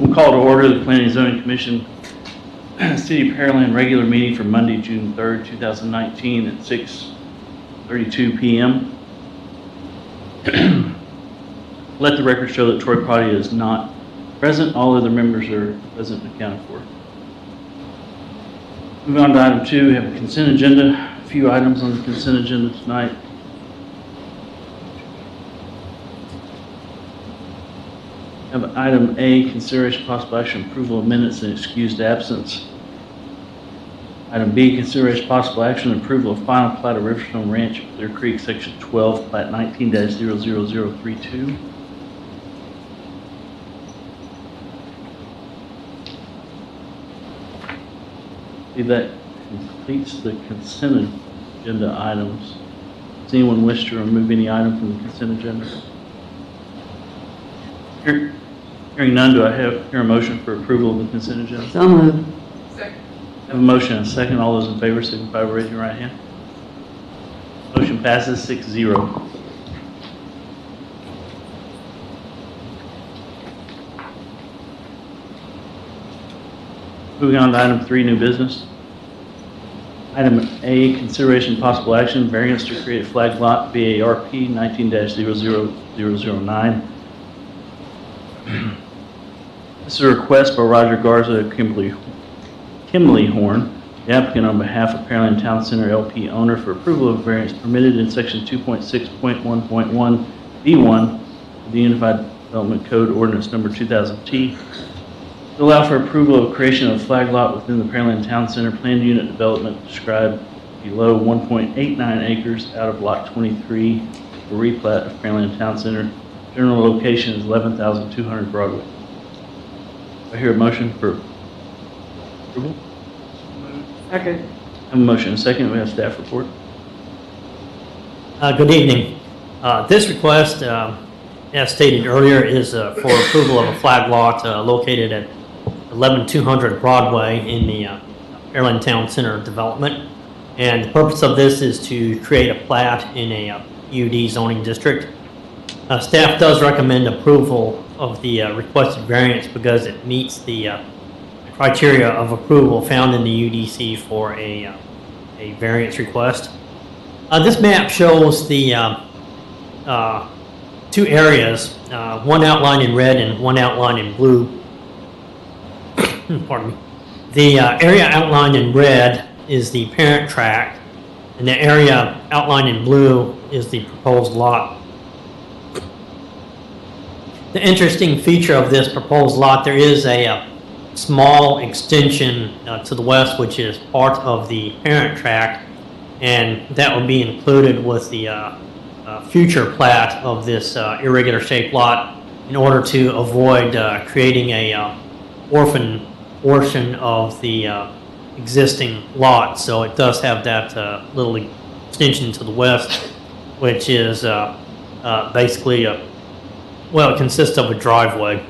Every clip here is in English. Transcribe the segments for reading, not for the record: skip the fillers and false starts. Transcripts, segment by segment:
We'll call to order the Planning and Zoning Commission City of Pearland regular meeting for Monday, June 3rd, 2019 at 6:32 p.m. Let the record show that Troy Potty is not present. All other members are present and accounted for. Moving on to item 2, we have a consent agenda. A few items on the consent agenda tonight. Have item A, consideration possible action approval of minutes and excused absence. Item B, consideration possible action approval of final plat of Riverstone Ranch, Clear Creek, section 12, plat 19-00032. That completes the consent agenda items. Does anyone wish to remove any item from the consent agenda? Hearing none, do I hear a motion for approval of the consent agenda? So moved. Second. I have a motion and a second. All those in favor signify by raising your right hand. Motion passes 6-0. Moving on to item 3, new business. Item A, consideration possible action, variance to create a flag lot, VARP 19-00009. This is a request by Roger Garza of Kimley-Horn, the applicant on behalf of Pearland Town Center LP owner for approval of variance permitted in section 2.6.1.1 B1 of the Unified Development Code ordinance number 2000T to allow for approval of creation of a flag lot within the Pearland Town Center planned unit development described below 1.89 acres out of lot 23 for replat of Pearland Town Center. General location is 11,200 Broadway. I hear a motion for approval. Second. I have a motion and a second. We have staff report. Good evening. This request, as stated earlier, is for approval of a flag lot located at 11,200 Broadway in the Pearland Town Center development. And the purpose of this is to create a plat in a PUD zoning district. Staff does recommend approval of the requested variance because it meets the criteria of approval found in the UDC for a variance request. This map shows the two areas, one outlined in red and one outlined in blue. Pardon me. The area outlined in red is the parent tract, and the area outlined in blue is the proposed lot. The interesting feature of this proposed lot, there is a small extension to the west, which is part of the parent tract, and that will be included with the future plat of this irregular shaped lot in order to avoid creating a orphan portion of the existing lot. So it does have that little extension to the west, which is basically well, it consists of a driveway.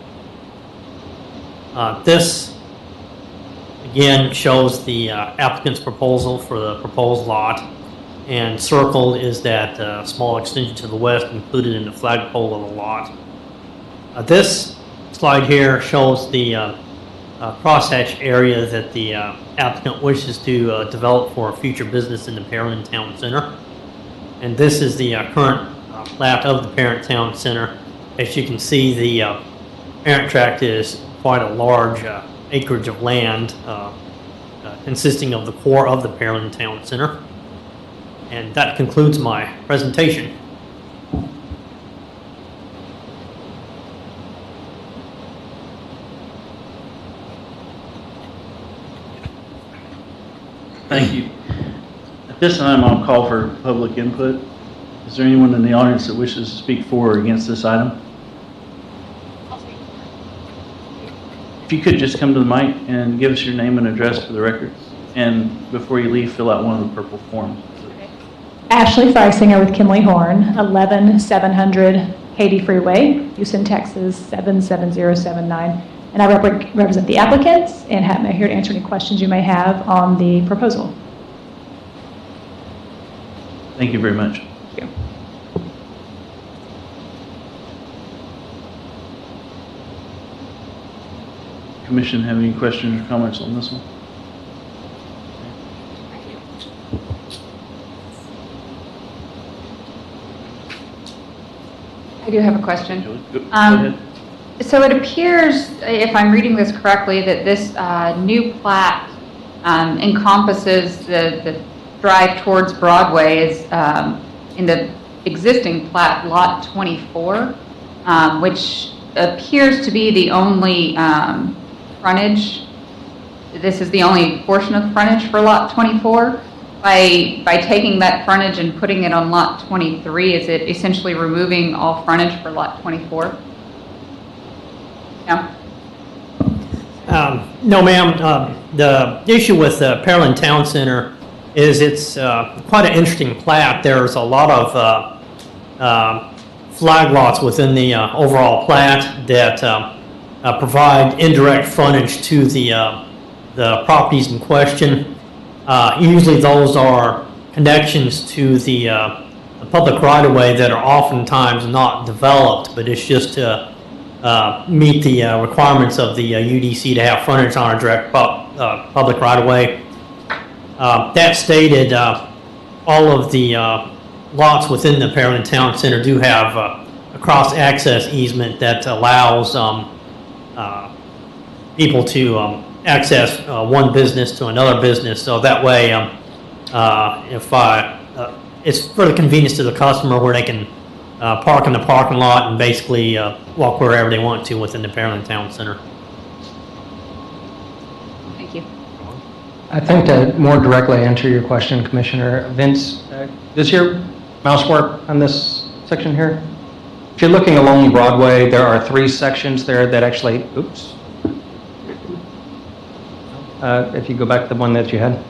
This again shows the applicant's proposal for the proposed lot, and circled is that small extension to the west included in the flagpole of the lot. This slide here shows the crosshatch area that the applicant wishes to develop for a future business in the Pearland Town Center. And this is the current plat of the Pearland Town Center. As you can see, the parent tract is quite a large acreage of land consisting of the core of the Pearland Town Center. And that concludes my presentation. Thank you. At this time, I'll call for public input. Is there anyone in the audience that wishes to speak for or against this item? If you could just come to the mic and give us your name and address for the record. And before you leave, fill out one of the purple forms. Ashley Freisinger with Kimley-Horn, 11700 Cade Freeway, Houston, Texas, 77079. And I represent the applicants and am here to answer any questions you may have on the proposal. Thank you very much. Thank you. Commission have any questions or comments on this one? I do have a question. Go ahead. So it appears, if I'm reading this correctly, that this new plat encompasses the drive towards Broadway is in the existing plat, lot 24, which appears to be the only frontage. This is the only portion of frontage for lot 24. By taking that frontage and putting it on lot 23, is it essentially removing all frontage for lot 24? No? No, ma'am. The issue with Pearland Town Center is it's quite an interesting plat. There's a lot of flag lots within the overall plat that provide indirect frontage to the properties in question. Usually those are connections to the public right-of-way that are oftentimes not developed, but it's just to meet the requirements of the UDC to have frontage on a direct public right-of-way. That stated, all of the lots within the Pearland Town Center do have a cross-access easement that allows people to access one business to another business. So that way, it's for the convenience to the customer where they can park in the parking lot and basically walk wherever they want to within the Pearland Town Center. Thank you. I think to more directly answer your question, Commissioner Vince, does your mouse work on this section here? If you're looking along Broadway, there are 3 sections there that actually, oops. If you go back to the one that you had.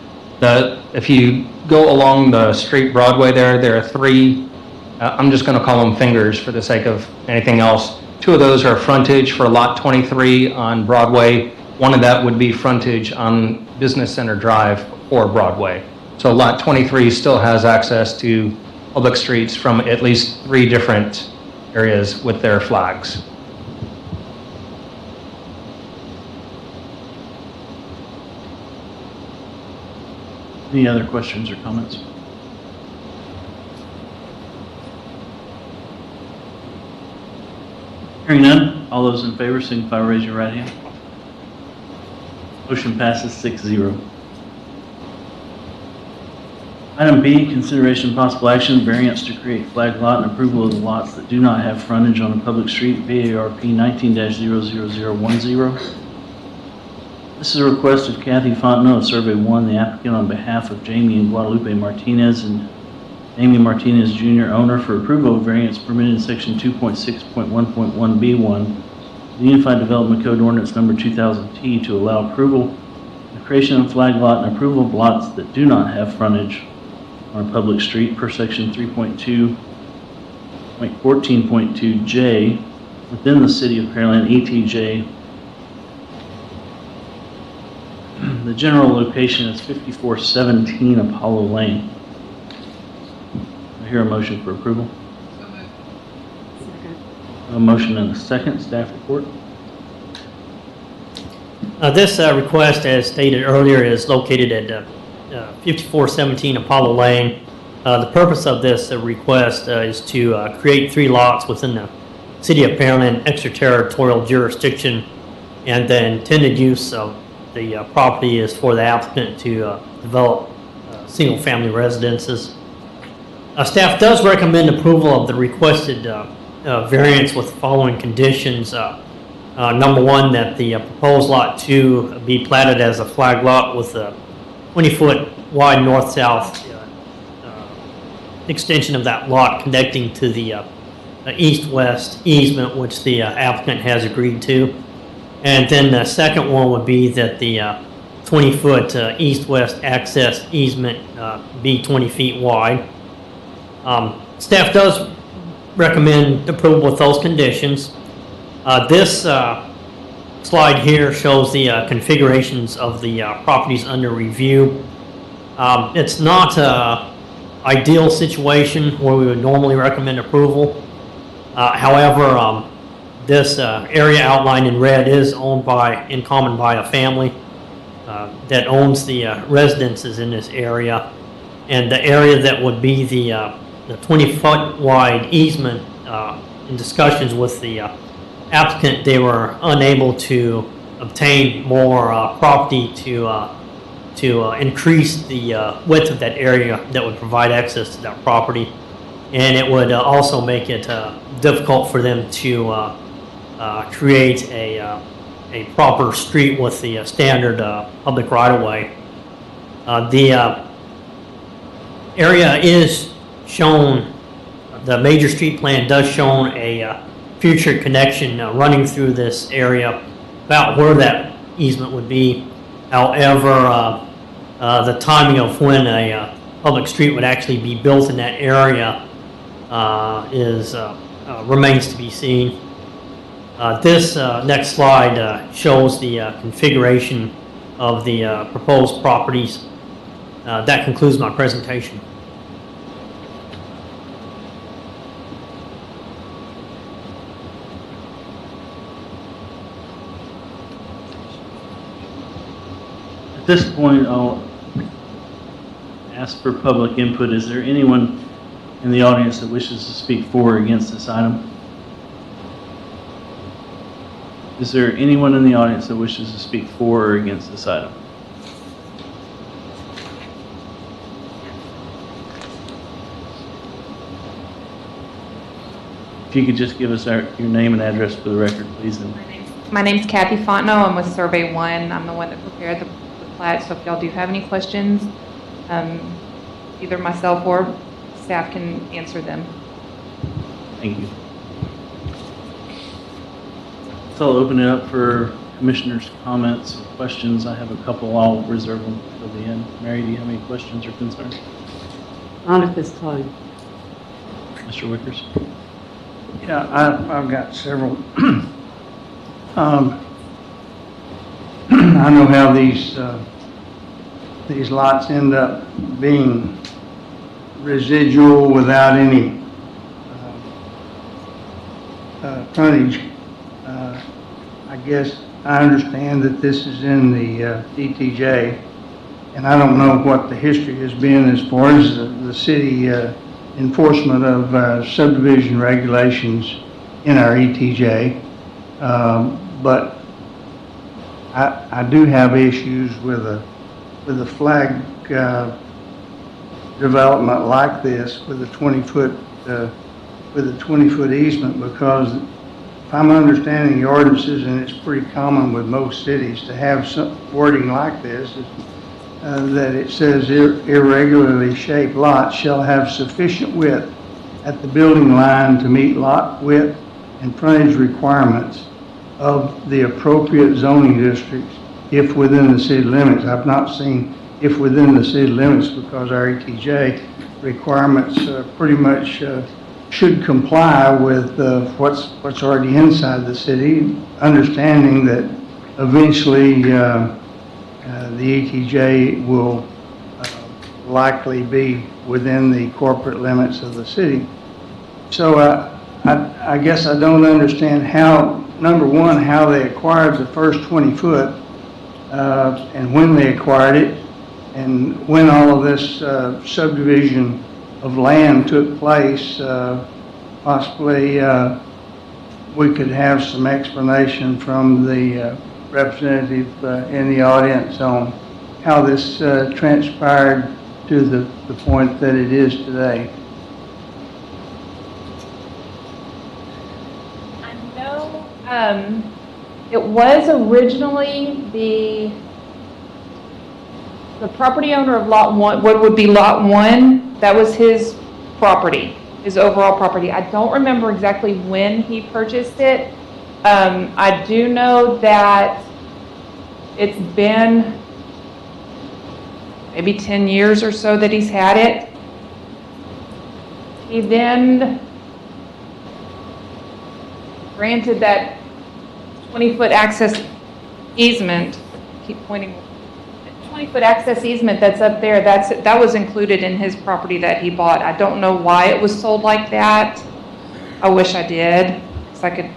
If you go along the street Broadway there are 3, I'm just going to call them fingers for the sake of anything else. 2 of those are frontage for lot 23 on Broadway. One of that would be frontage on Business Center Drive or Broadway. So lot 23 still has access to public streets from at least 3 different areas with their flags. Any other questions or comments? Hearing none, all those in favor signify by raising your right hand. Motion passes 6-0. Item B, consideration and possible action, variance to create flag lot and approval of the lots that do not have frontage on a public street, VARP 19-00010. This is a request of Kathy Fontenot of Survey 1, the applicant, on behalf of Jamie and Guadalupe Martinez and Amy Martinez Jr., owner, for approval of variance permitted in section 2.6.1.1B1, the Unified Development Code Ordinance number 2000T, to allow approval, the creation of flag lot and approval of lots that do not have frontage on a public street per section 3.2.14.2J within the city of Pearland, ETJ. The general location is 5417 Apollo Lane. I hear a motion for approval. Second. A motion and a second. Staff report. This request, as stated earlier, is located at 5417 Apollo Lane. The purpose of this request is to create 3 lots within the City of Pearland extraterritorial jurisdiction, and the intended use of the property is for the applicant to develop single-family residences. Staff does recommend approval of the requested variance with the following conditions. Number 1, that the proposed lot 2 be platted as a flag lot with a 20-foot wide north-south extension of that lot connecting to the east-west easement, which the applicant has agreed to. And then the second one would be that the 20-foot east-west access easement be 20 feet wide. Staff does recommend approval with those conditions. This slide here shows the configurations of the properties under review. It's not an ideal situation where we would normally recommend approval. However, This area outlined in red is owned in common by a family that owns the residences in this area. And the area that would be the 20-foot wide easement, in discussions with the applicant, they were unable to obtain more property to increase the width of that area that would provide access to that property. And it would also make it difficult for them to create a proper street with the standard public right-of-way. The area is shown, the major street plan does show a future connection running through this area about where that easement would be. However, the timing of when a public street would actually be built in that area remains to be seen. This next slide shows the configuration of the proposed properties. That concludes my presentation. At this point, I'll ask for public input. Is there anyone in the audience that wishes to speak for or against this item? Is there anyone in the audience that wishes to speak for or against this item? If you could just give us your name and address for the record, please. My name's Kathy Fontenot. I'm with Survey 1. I'm the one that prepared the plat, so if y'all do have any questions, either myself or staff can answer them. Thank you. So I'll open it up for commissioners' comments or questions. I have a couple. I'll reserve them till the end. Mary, do you have any questions or concerns? Not at this time. Mr. Wickers? Yeah, I've got several. I know how these lots end up being residual without any frontage. I guess I understand that this is in the ETJ, and I don't know what the history has been as far as the city enforcement of subdivision regulations in our ETJ, but I do have issues with a flag development like this with a 20-foot easement, because if I'm understanding the ordinances, and it's pretty common with most cities to have some wording like this, that it says irregularly shaped lots shall have sufficient width at the building line to meet lot width and frontage requirements of the appropriate zoning districts if within the city limits. I've not seen if within the city limits, because our ETJ requirements pretty much should comply with what's already inside the city, understanding that eventually the ETJ will likely be within the corporate limits of the city. So I guess I don't understand how, number one, how they acquired the first 20 foot and when they acquired it, and when all of this subdivision of land took place. Possibly we could have some explanation from the representative in the audience on how this transpired to the point that it is today. I know it was originally the property owner of Lot 1, what would be Lot 1, that was his property, his overall property. I don't remember exactly when he purchased it. I do know that it's been maybe 10 years or so that he's had it. He then granted that 20-foot access easement. Keep pointing. 20-foot access easement that's up there, that was included in his property that he bought. I don't know why it was sold like that. I wish I did, because I could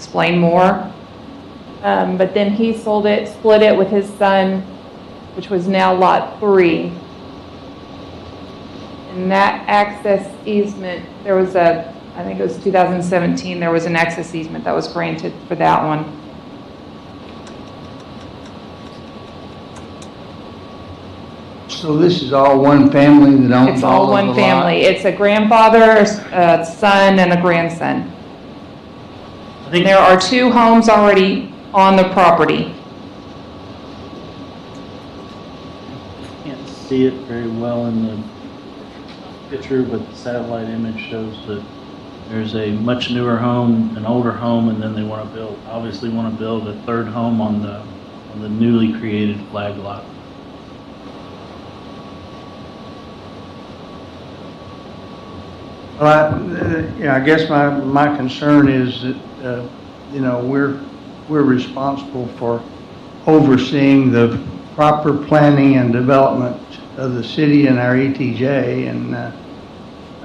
explain more. But then he sold it, split it with his son, which was now Lot 3. And that access easement, there was I think it was 2017, there was an access easement that was granted for that one. So this is all one family that owns It's all of one the family. lot? It's a grandfather, a son, and a grandson. I think There are 2 homes already on the property. can't see it very well in the picture, but the satellite image shows that there's a much newer home, an older home, and then they want to build, obviously want to build a third home on the newly created flag lot. Well, I guess my concern is that, you know, we're responsible for overseeing the proper planning and development of the city and our ETJ, and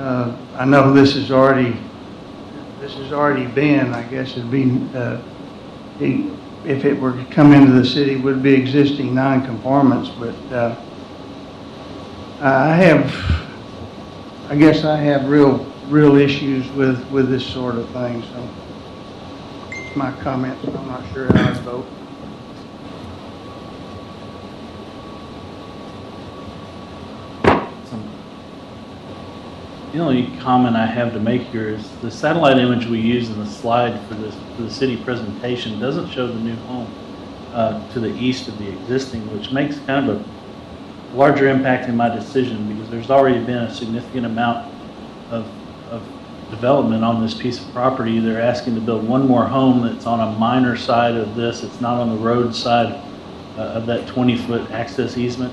I know this has already been, I guess it'd be, if it were to come into the city, would be existing non-conformance, but I guess I have real issues with this sort of thing, so it's my comments. I'm not sure how I'd vote. The only comment I have to make here is the satellite image we use in the slide for the city presentation doesn't show the new home to the east of the existing, which makes kind of a larger impact in my decision because there's already been a significant amount of development on this piece of property. They're asking to build one more home that's on a minor side of this. It's not on the road side of that 20-foot access easement.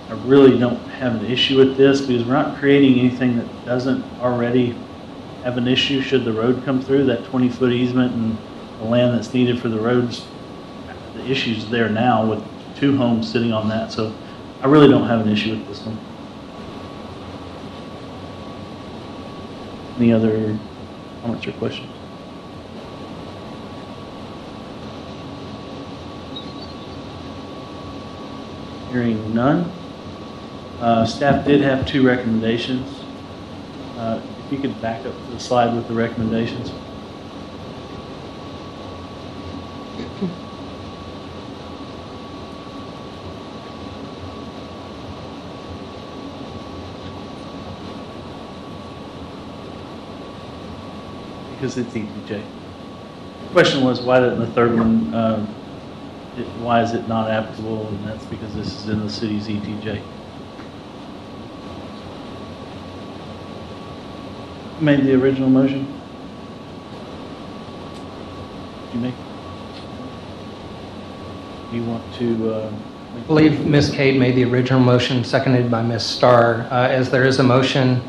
I really don't have an issue with this because we're not creating anything that doesn't already have an issue should the road come through, that 20-foot easement and the land that's needed for the roads. The issue's there now with 2 homes sitting on that, so I really don't have an issue with this one. Any other comments or questions? Hearing none. Staff did have 2 recommendations. If you could back up to the slide with the recommendations. Because it's ETJ. The question was, why didn't the third one, why is it not applicable? And that's because this is in the city's ETJ. Who made the original motion? Did you make? Do you want to? I believe Ms. Cade made the original motion, seconded by Ms. Starr. As there is a motion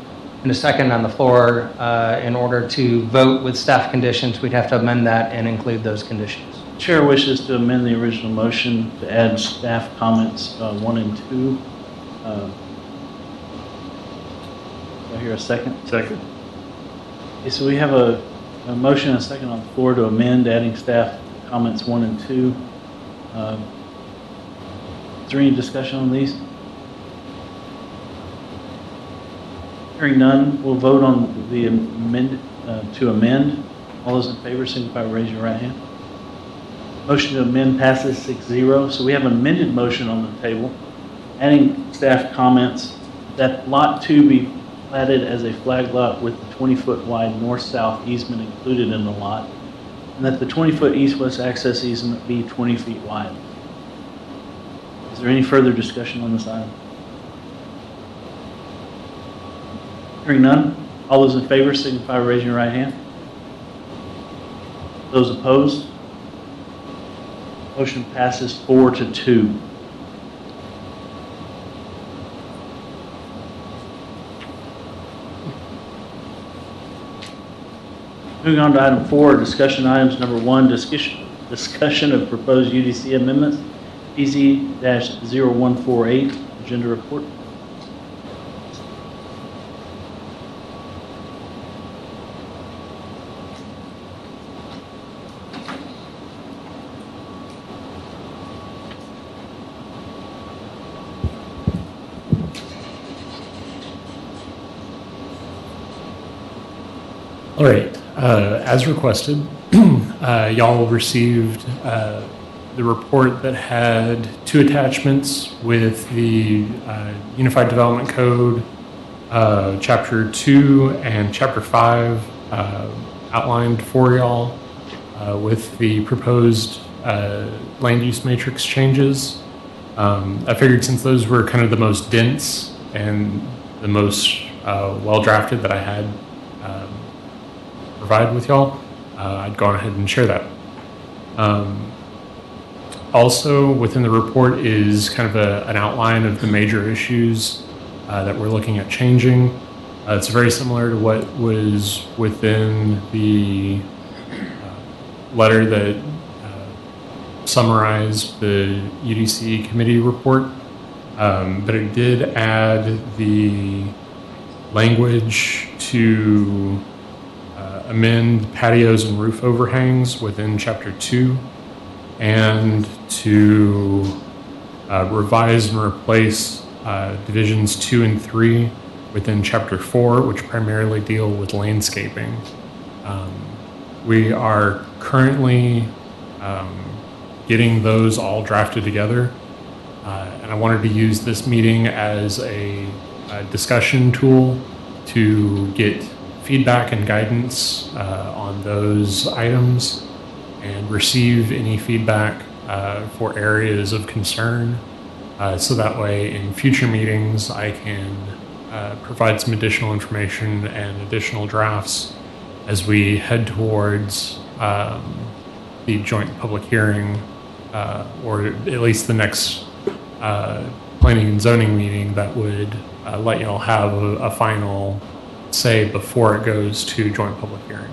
and a second on the floor, in order to vote with staff conditions, we'd have to amend that and include those conditions. Chair wishes to amend the original motion to add staff comments 1 and 2. Do I hear a second? Second. Okay, so we have a motion and a second on the floor to amend, adding staff comments 1 and 2. Is there any discussion on these? Hearing none, we'll vote on the to amend. All those in favor signify by raising your right hand. Motion to amend passes 6-0. So we have an amended motion on the table, adding staff comments that Lot 2 be platted as a flag lot with the 20-foot wide north-south easement included in the lot, and that the 20-foot east-west access easement be 20 feet wide. Is there any further discussion on this item? Hearing none, all those in favor signify by raising your right hand. Those opposed? Motion passes 4-2. Moving on to item 4, discussion items. Number 1, discussion of proposed UDC amendments, PZ-0148, agenda report. All right, as requested, y'all received the report that had 2 attachments with the Unified Development Code, Chapter 2 and Chapter 5 outlined for y'all with the proposed land use matrix changes. I figured since those were kind of the most dense and the most well-drafted that I had provide with y'all, I'd go ahead and share that. Also within the report is kind of an outline of the major issues that we're looking at changing. It's very similar to what was within the letter that summarized the UDC committee report, but it did add the language to amend patios and roof overhangs within Chapter 2 and to revise and replace Divisions 2 and 3 within Chapter 4, which primarily deal with landscaping. We are currently getting those all drafted together, and I wanted to use this meeting as a discussion tool to get feedback and guidance on those items and receive any feedback for areas of concern, so that way in future meetings I can provide some additional information and additional drafts as we head towards the joint public hearing, or at least the next planning and zoning meeting that would let y'all have a final say before it goes to joint public hearing.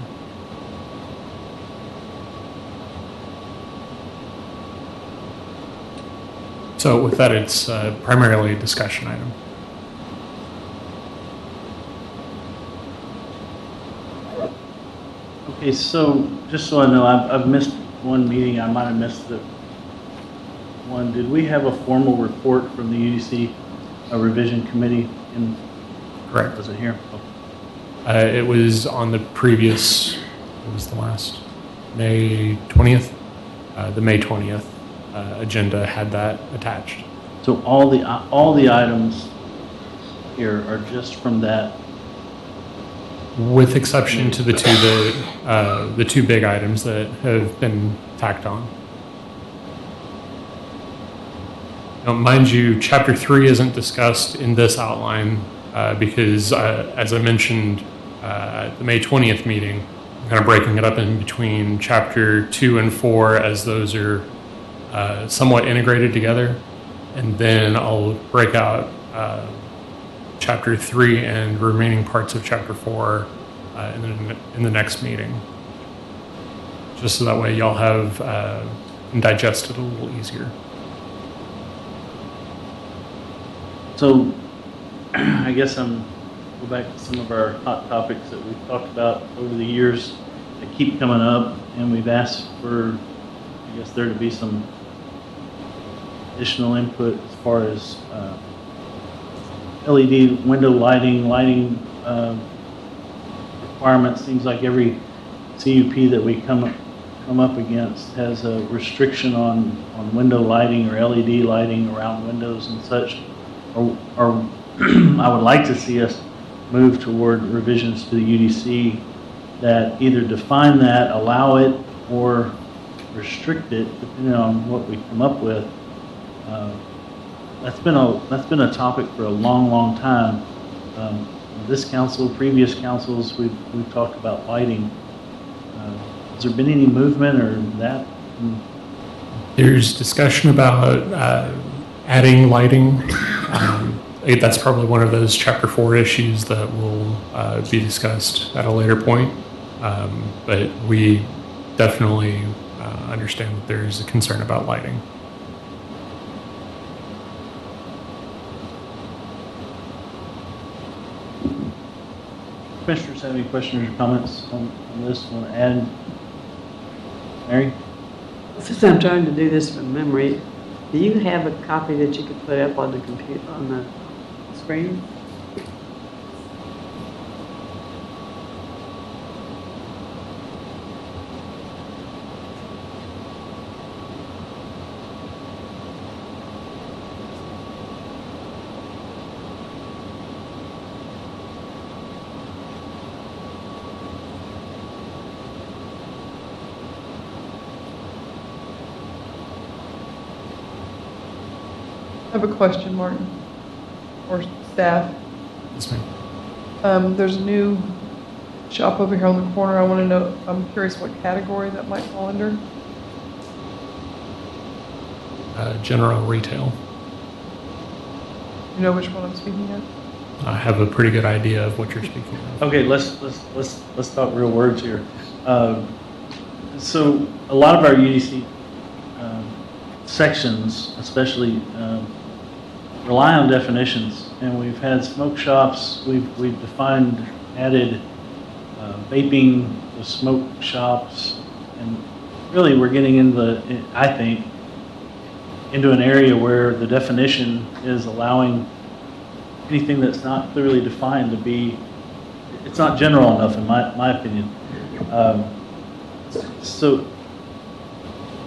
So with that, it's primarily a discussion item. Okay, so just so I know, I've missed one meeting. I might have missed the one. Did we have a formal report from the UDC revision committee? Correct. Was it here? Oh. It was on the previous, what was the last? May 20th? The May 20th agenda had that attached. So all the items here are just from that? With exception to the two big items that have been tacked on. Now, mind you, Chapter 3 isn't discussed in this outline because, as I mentioned at the May 20th meeting, I'm kind of breaking it up in between Chapter 2 and 4 as those are somewhat integrated together. And then I'll break out Chapter 3 and remaining parts of Chapter 4 in the next meeting. Just so that way y'all have can digest it a little easier. So I guess go back to some of our hot topics that we've talked about over the years that keep coming up, and we've asked for, I guess, there to be some additional input as far as LED window lighting requirements. Seems like every CUP that we come up against has a restriction on window lighting or LED lighting around windows and such. Or I would like to see us move toward revisions to the UDC that either define that, allow it, or restrict it, depending on what we come up with. That's been a topic for a long time. This council, previous councils, we've talked about lighting. Has there been any movement or that? There's discussion about adding lighting. That's probably one of those Chapter 4 issues that will be discussed at a later point. But we definitely understand that there's a concern about lighting. Commissioners have any questions or comments on this? Want to add? Mary? Since I'm trying to do this from memory, do you have a copy that you could put up on the computer, on the screen? I have a question, Martin, or staff. Yes, ma'am. There's a new shop over here on the corner. I want to know, I'm curious what category that might fall under. General retail. You know which one I'm speaking of? I have a pretty good idea of what you're speaking of. Okay, let's talk real words here. So a lot of our UDC sections, especially, rely on definitions, and we've had smoke shops. We've defined, added vaping to smoke shops, and really we're getting into, I think, into an area where the definition is allowing anything that's not clearly defined to be, it's not general enough in my opinion. So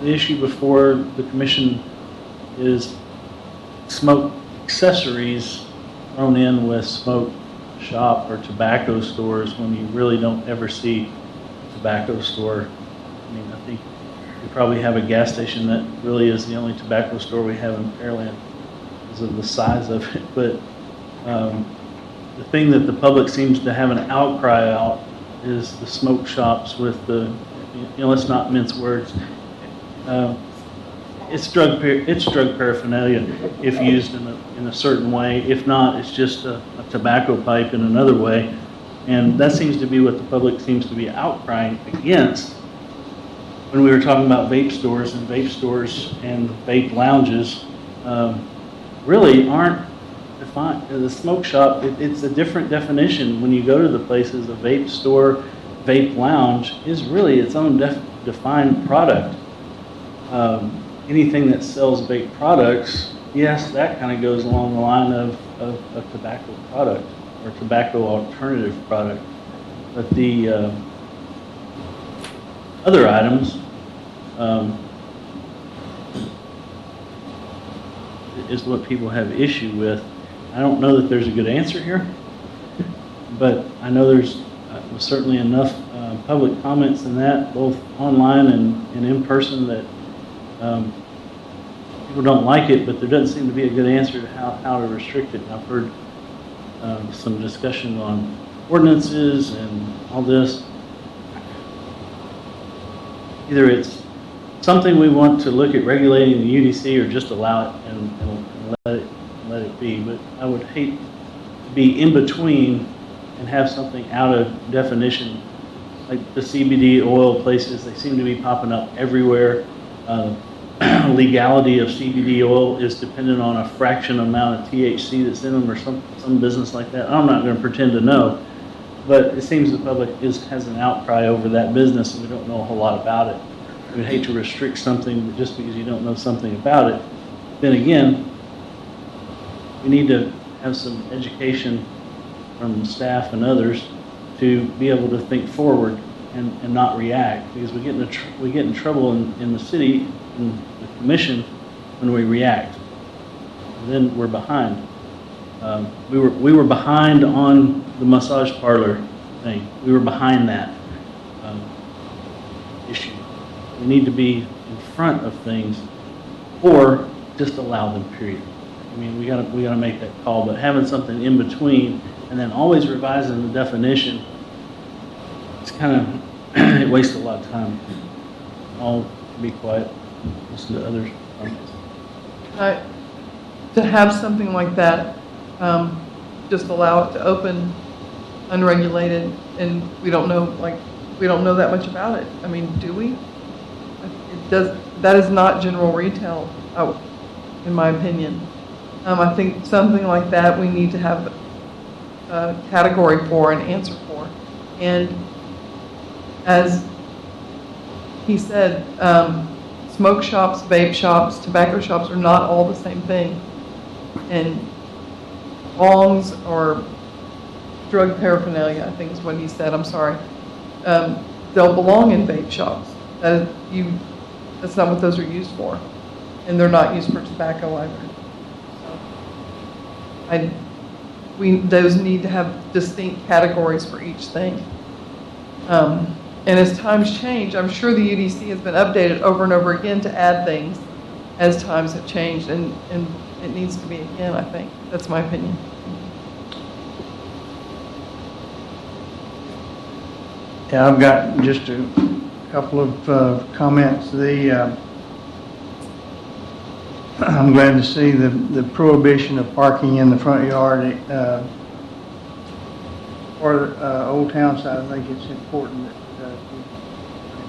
the issue before the commission is smoke accessories thrown in with smoke shop or tobacco stores when you really don't ever see a tobacco store. I mean, I think we probably have a gas station that really is the only tobacco store we have in Pearland because of the size of it. But the thing that the public seems to have an outcry out is the smoke shops with the, let's not mince words. It's drug paraphernalia if used in a certain way. If not, it's just a tobacco pipe in another way. And that seems to be what the public seems to be outcrying against. When we were talking about vape stores and vape lounges, really aren't defined. The smoke shop, it's a different definition. When you go to the places, a vape store, vape lounge is really its own defined product. Anything that sells vape products, yes, that kind of goes along the line of a tobacco product or tobacco alternative product. But the other items is what people have issue with. I don't know that there's a good answer here, but I know there's certainly enough public comments in that, both online and in person, that people don't like it, but there doesn't seem to be a good answer to how to restrict it. And I've heard some discussion on ordinances and all this. Either it's something we want to look at regulating the UDC or just allow it and let it be. But I would hate to be in between and have something out of definition. Like the CBD oil places, they seem to be popping up everywhere. Legality of CBD oil is dependent on a fraction amount of THC that's in them or some business like that. I'm not going to pretend to know, but it seems the public has an outcry over that business and we don't know a whole lot about it. We'd hate to restrict something just because you don't know something about it. Then again, we need to have some education from staff and others to be able to think forward and not react, because we get in trouble in the city, in the commission, when we react. And then we're behind. We were behind on the massage parlor thing. We were behind that issue. We need to be in front of things, or just allow them, period. I mean, we gotta make that call, but having something in between and then always revising the definition, it's kind of, it wastes a lot of time. I'll be quiet, listen to others. To have something like that, just allow it to open unregulated, and we don't know that much about it. I mean, do we? That is not general retail, in my opinion. I think something like that we need to have a category for and answer for. And as he said, smoke shops, vape shops, tobacco shops are not all the same thing. And bongs or drug paraphernalia, I think is what he said, I'm sorry. They'll belong in vape shops. That's not what those are used for. And they're not used for tobacco either. Those need to have distinct categories for each thing. And as times change, I'm sure the UDC has been updated over and over again to add things. as times have changed, and it needs to be again, I think. That's my opinion. Yeah, I've got just a couple of comments. I'm glad to see the prohibition of parking in the front yard or Old Town side. I think it's important that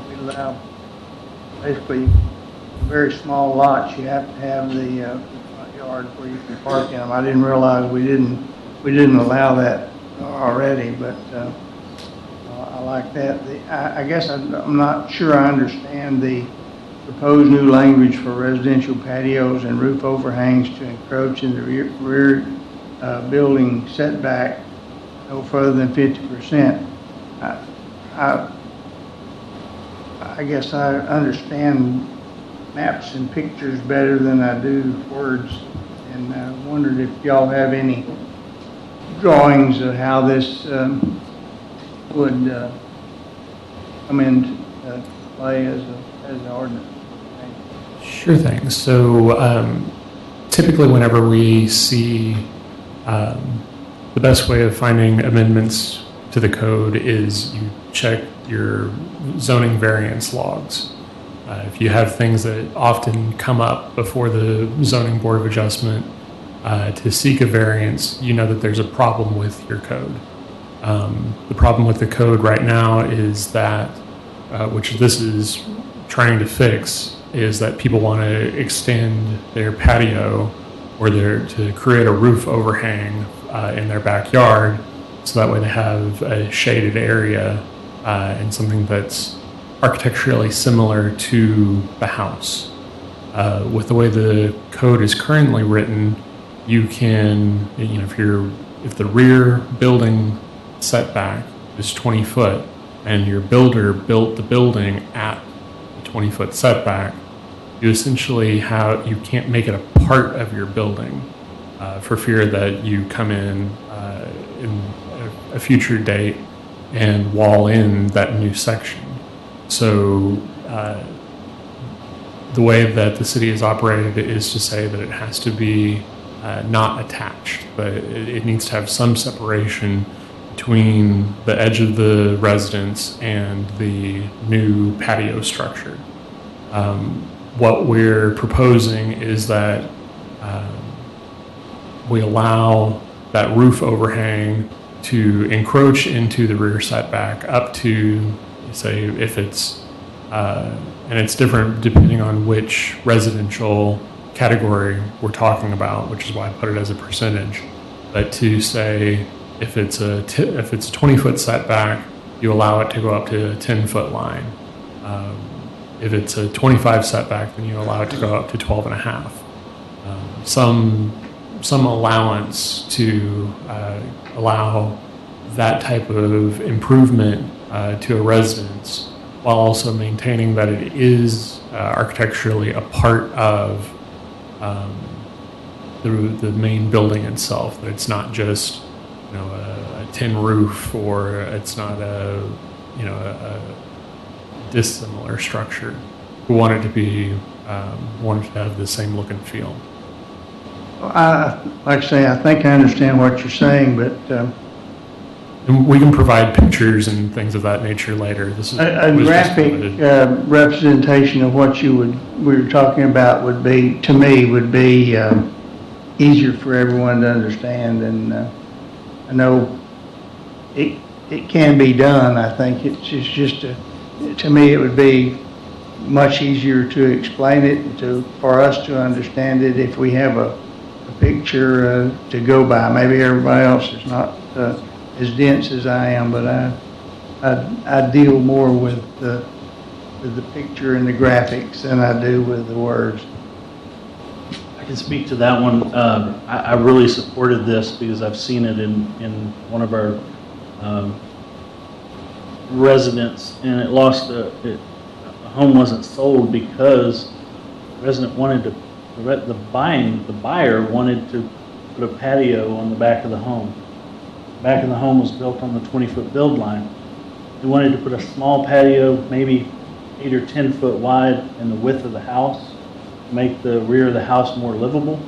we allow basically very small lots. You have to have the front yard where you can park in them. I didn't realize we didn't allow that already, but I like that. I guess I'm not sure I understand the proposed new language for residential patios and roof overhangs to encroach in the rear building setback no further than 50%. I guess I understand maps and pictures better than I do words, and I wondered if y'all have any drawings of how this would come into play as an ordinance. Sure thing. So typically whenever we see the best way of finding amendments to the code is you check your zoning variance logs. If you have things that often come up before the zoning board of adjustment to seek a variance, you know that there's a problem with your code. The problem with the code right now is that, which this is trying to fix, is that people want to extend their patio or to create a roof overhang in their backyard, so that way they have a shaded area and something that's architecturally similar to the house. With the way the code is currently written, you can, if the rear building setback is 20 foot and your builder built the building at the 20-foot setback, you essentially you can't make it a part of your building for fear that you come in a future date and wall in that new section. So the way that the city is operated is to say that it has to be not attached, but it needs to have some separation between the edge of the residence and the new patio structure. What we're proposing is that we allow that roof overhang to encroach into the rear setback up to, say, if it's, and it's different depending on which residential category we're talking about, which is why I put it as a percentage. But to say, if it's a 20-foot setback, you allow it to go up to a 10-foot line. If it's a 25 setback, then you allow it to go up to 12 and a half. Some allowance to allow that type of improvement to a residence, while also maintaining that it is architecturally a part of the main building itself. That it's not just a tin roof, or it's not a dissimilar structure. We want it to be wanted to have the same look and feel. Like I say, I think I understand what you're saying, but and we can provide pictures and things of that nature later. This is a graphic representation of what we were talking about would be easier for everyone to understand. And I know it can be done. I think it's just to me it would be much easier to explain it for us to understand it if we have a picture to go by. Maybe everybody else is not as dense as I am, but I deal more with the picture and the graphics than I do with the words. I can speak to that one. I really supported this because I've seen it in one of our residents, and it lost the home wasn't sold because the resident wanted to. The buyer wanted to put a patio on the back of the home. The back of the home was built on the 20-foot build line. They wanted to put a small patio, maybe 8 or 10 foot wide in the width of the house. make the rear of the house more livable.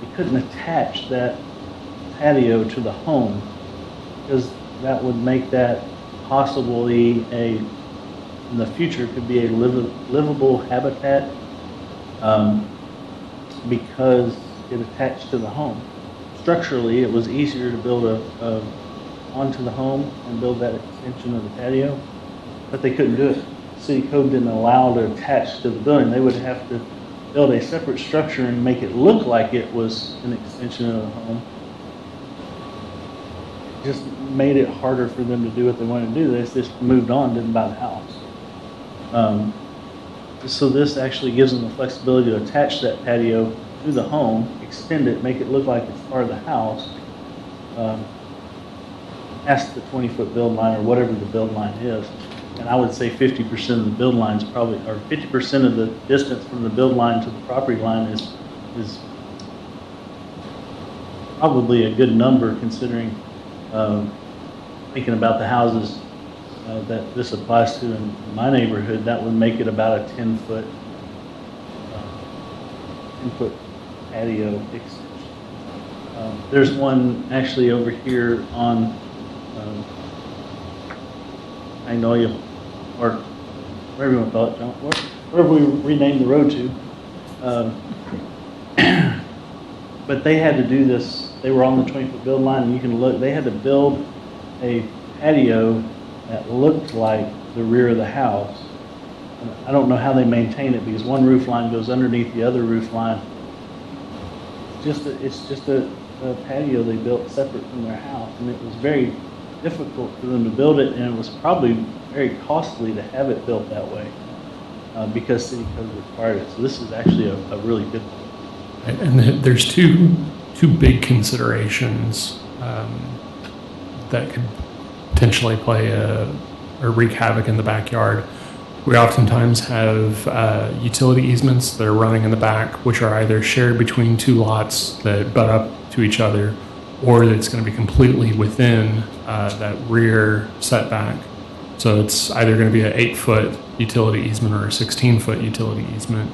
They couldn't attach that patio to the home because that would make that possibly in the future could be a livable habitat because it attached to the home. Structurally, it was easier to build onto the home and build that extension of the patio, but they couldn't do it. City code didn't allow to attach to the building. They would have to build a separate structure and make it look like it was an extension of the home. Just made it harder for them to do what they wanted to do. They just moved on, didn't buy the house. So this actually gives them the flexibility to attach that patio to the home, extend it, make it look like it's part of the house, past the 20-foot build line or whatever the build line is. And I would say 50% of the build lines probably, or 50% of the distance from the build line to the property line is probably a good number considering thinking about the houses that this applies to in my neighborhood. That would make it about a 10-foot patio extension. There's one actually over here on Magnolia, or whatever you want to call it, John, wherever we renamed the road to. But they had to do this. They were on the 20-foot build line, and you can look. They had to build a patio that looked like the rear of the house. I don't know how they maintain it because one roof line goes underneath the other roof line. It's just a patio they built separate from their house, and it was very difficult for them to build it, and it was probably very costly to have it built that way because city code required it. So this is actually a really good one. And there's two big considerations that could potentially play or wreak havoc in the backyard. We oftentimes have utility easements that are running in the back, which are either shared between two lots that butt up to each other, or it's going to be completely within that rear setback. So it's either going to be an 8-foot utility easement or a 16-foot utility easement.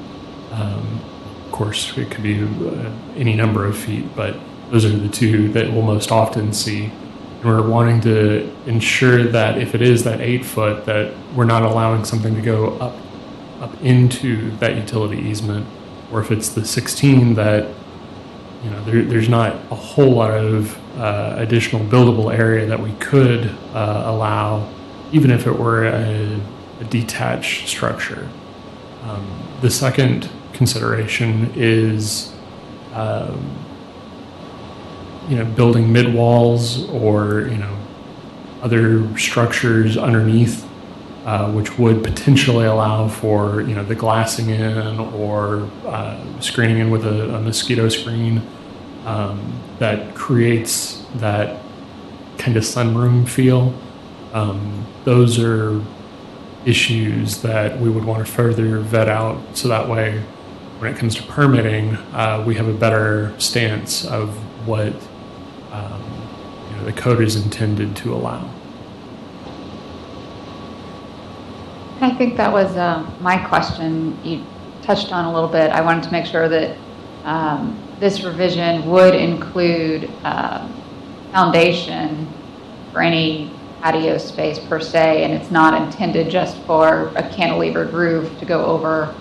Of course, it could be any number of feet, but those are the two that we'll most often see. And we're wanting to ensure that if it is that 8-foot, that we're not allowing something to go up into that utility easement, or if it's the 16, that there's not a whole lot of additional buildable area that we could allow, even if it were a detached structure. The second consideration is building mid walls or other structures underneath, which would potentially allow for the glassing in or screening in with a mosquito screen that creates that kind of sunroom feel. Those are issues that we would want to further vet out, so that way when it comes to permitting, we have a better stance of what the code is intended to allow. I think that was my question you touched on a little bit. I wanted to make sure that this revision would include foundation for any patio space per se, and it's not intended just for a cantilevered roof to go over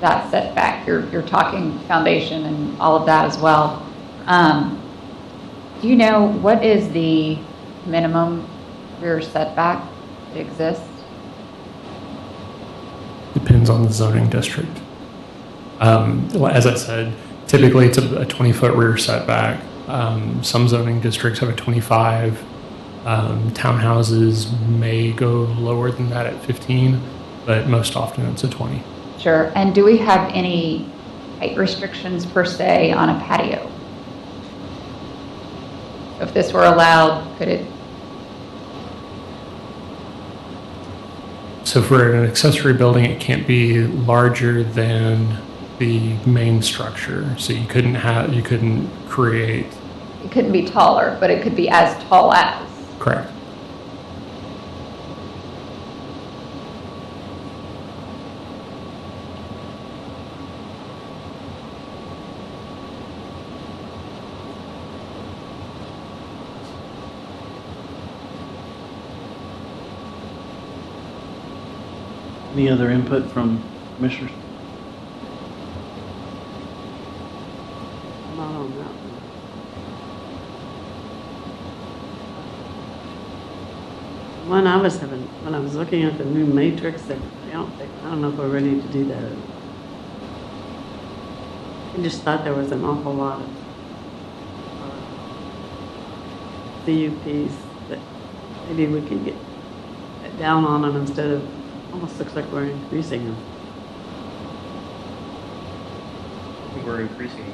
that setback. You're talking foundation and all of that as well. Do you know what is the minimum rear setback that exists? Depends on the zoning district. As I said, typically it's a 20-foot rear setback. Some zoning districts have a 25. Townhouses may go lower than that at 15, but most often it's a 20. Sure. And do we have any height restrictions per se on a patio? If this were allowed, could it? So for an accessory building, it can't be larger than the main structure. So you couldn't create. It couldn't be taller, but it could be as tall as. Correct. Any other input from commissioners? I'm not on that one. One I was having, when I was looking at the new matrix, I don't know if we're ready to do that. I just thought there was an awful lot of CUPs that maybe we could get down on them instead of, almost looks like we're increasing them. We're increasing,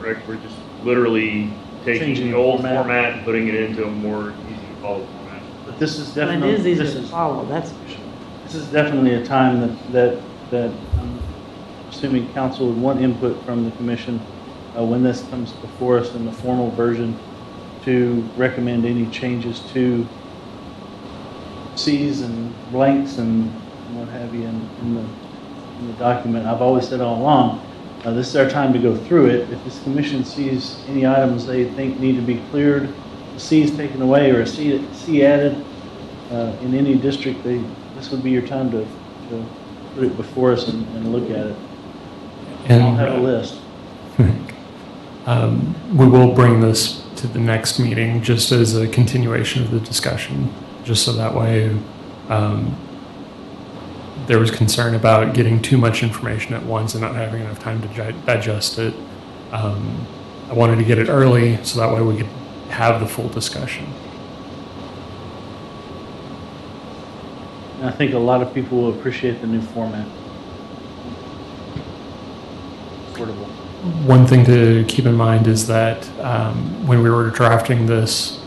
correct? We're just literally taking Changing the old format. format and putting it into a more easy to follow format. But this is But definitely. it is easy this to is- follow, that's for sure. This is definitely a time that I'm assuming council would want input from the commission when this comes before us in the formal version to recommend any changes to Cs and blanks and what have you in the document. I've always said all along, this is our time to go through it. If this commission sees any items they think need to be cleared, a C is taken away or a C added in any district, this would be your time to put it before us and look at it. I'll have a list. We will bring this to the next meeting just as a continuation of the discussion, just so that way there was concern about getting too much information at once and not having enough time to digest it. I wanted to get it early so that way we could have the full discussion. And I think a lot of people will appreciate the new format. Affordable. One thing to keep in mind is that when we were drafting this,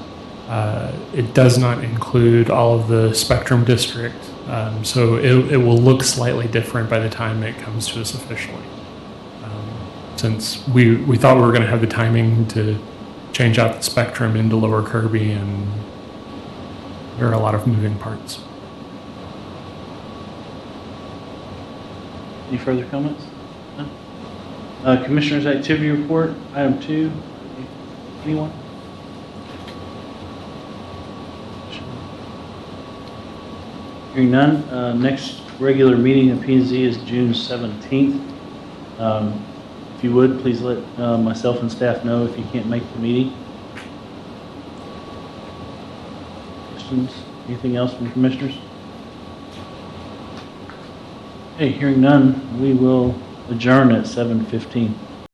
it does not include all of the spectrum district, so it will look slightly different by the time it comes to us officially. Since we thought we were going to have the timing to change out the spectrum into Lower Kirby, and there are a lot of moving parts. Any further comments? No? Commissioners' activity report, item 2. Anyone? Hearing none, next regular meeting of P&Z is June 17th. If you would, please let myself and staff know if you can't make the meeting. Questions? Anything else from commissioners? Okay, hearing none, we will adjourn at 7:15.